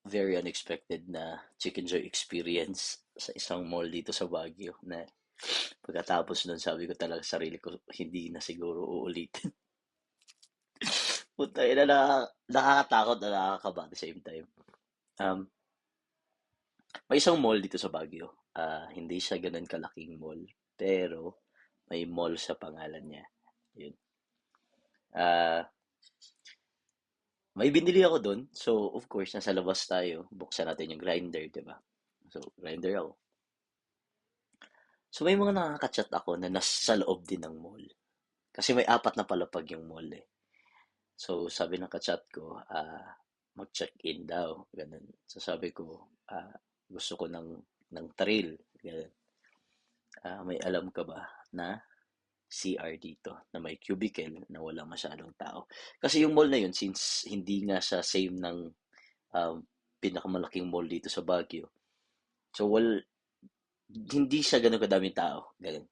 very unexpected na Chicken Joy experience sa isang mall dito sa Baguio na pagkatapos nun sabi ko talaga sa sarili ko, hindi na siguro uulitin. Puta ina nakakatakot na nakakaba at the same time. Um, may isang mall dito sa Baguio. Hindi siya ganun kalaking mall, pero may mall sa pangalan niya. Yun. Ah, may binili ako doon. So, of course, nasa labas tayo. Buksan natin yung grinder, 'di ba? So, grinder ako. So, may mga nakaka-chat ako na nasa loob din ng mall. Kasi may apat na palapag yung mall eh. So, sabi ng ka-chat ko, mag-check-in daw. Ganun. So, sabi ko, gusto ko ng thrill. Ganun. May alam ka ba na CR dito na may cubicle na wala masyadong tao? Kasi yung mall na yun, since hindi nga siya same ng um, pinakamalaking mall dito sa Baguio, so hindi siya ganun kadaming tao. Ganun.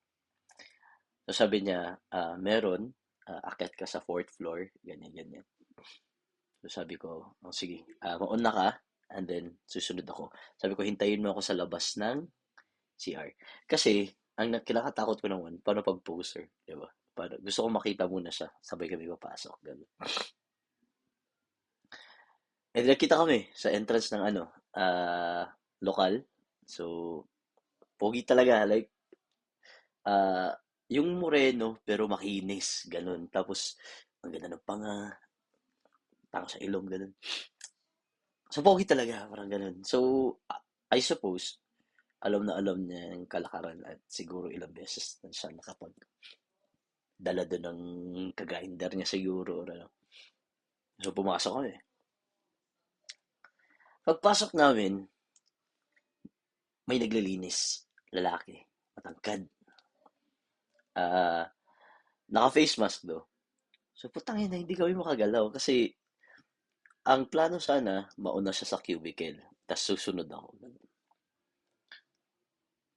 So sabi niya, meron, akyat ka sa fourth floor, ganyan, ganyan. So sabi ko, oh, sige, mauna ka, and then susunod ako. Sabi ko, hintayin mo ako sa labas ng CR. Kasi, ang kinakatakot ko naman, paano pag poser, di ba? Gusto ko makita muna siya, sabay kami papasok. Ganun. And nakita kami sa entrance ng lokal. So, pogi talaga, like, ah, yung moreno, pero makinis, ganun. Tapos, ang ganda ng tanga sa ilong, ganun. So, pogi talaga, parang ganun. So, I suppose, alam na alam niya yung kalakaran at siguro ilang beses na siya nakapagdala doon ng kagrinder niya siguro. Or ano. So, pumasok kami. Pagpasok namin, may naglilinis. Lalaki. Matangkad. Ah, naka-face mask do. So, putang ina, hindi kami makagalaw kasi ang plano sana, mauna siya sa cubicle. Tapos susunod ako.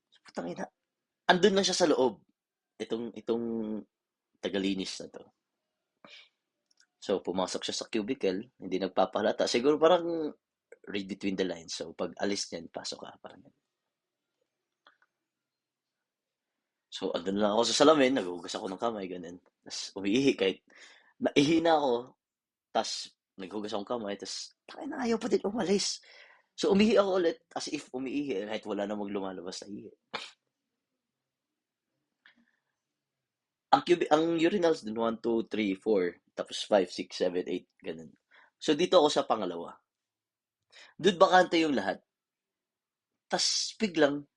So, putang ina, andun lang siya sa loob. Itong tagalinis na to. So, pumasok siya sa cubicle, hindi nagpapahalata. Siguro parang read between the lines. So, pag alis niyan, pasok ka. Parang ganun. So, andun lang ako sa salamin, naghuhugas ako ng kamay, ganun. Tapos, umiihi kahit naihi na ako. Tapos, naghugas akong kamay, tapos, takay na ayaw pa din umalis. So, umihi ako ulit as if umiihi kahit wala namang lumalabas na ihi. Ang urinals dun, 1, 2, 3, 4, tapos 5, 6, 7, 8, ganun. So, dito ako sa pangalawa. Doon bakante yung lahat. Tapos, biglang,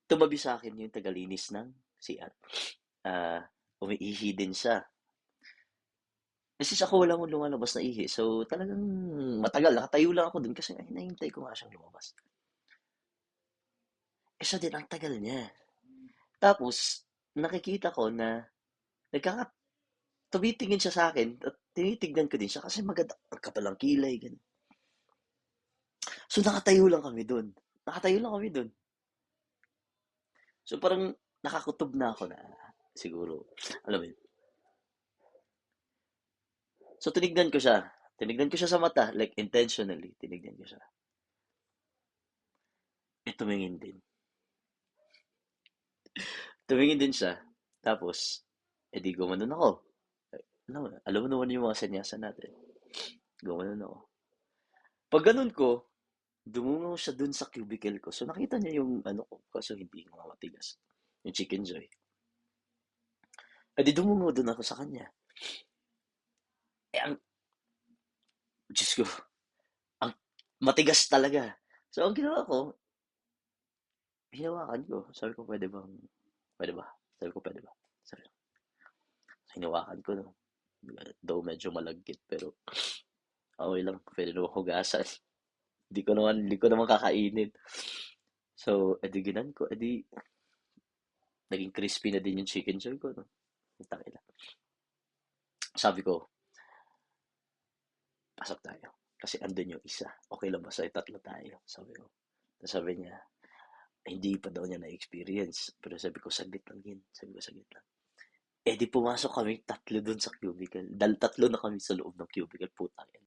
tumabi sa akin yung tagalinis ng CR. Umiihi din siya. Kasi ako wala mong lumalabas na ihi. So, talagang matagal. Nakatayo lang ako dun kasi ay, nahintay ko nga siyang lumabas. Eh, siya din, ang tagal niya. Tapos, nakikita ko na nagkaka tumitingin siya sa akin at tinitignan ko din siya kasi maganda ang kapal ng kilay. Ganun. So, nakatayo lang kami dun. Nakatayo lang kami dun. So, parang nakakutob na ako na siguro, alam mo yun. So, tinignan ko siya. Tinignan ko siya sa mata, like intentionally, tinignan ko siya. Eh, tumingin din. Tumingin din siya. Tapos, edi gumanon ako. Alam mo naman yung mga sanyasan natin. Gumanon ako. Pag ganun ko, dumungaw siya dun sa cubicle ko. So, nakita niya yung ano ko. Kaso hindi ko matigas. Yung chicken joy. Edi dumungaw dun ako sa kanya. Eh, Diyos ko, ang matigas talaga. So, ang ginawa ko, hinawakan ko. Sabi ko, pwede ba? Sabi ko, pwede ba? Sabi ko, hinawakan ko, no. Though medyo malagkit, pero okay lang. Pwede naman hugasan. Hindi ko naman kakainin. So, edi ginan ko, edi naging crispy na din yung chicken joy ko, no? Putang ina. Sabi ko, pasok tayo. Kasi andun yung isa. Okay lang ba sa'yo? Tatlo tayo. Sabi ko. Tapos sabi niya, hindi pa daw niya na-experience. Pero sabi ko, saglit lang yun. Sabi ko, saglit lang. Eh di pumasok kami tatlo dun sa cubicle. Tatlo na kami sa loob ng cubicle. Putang ina.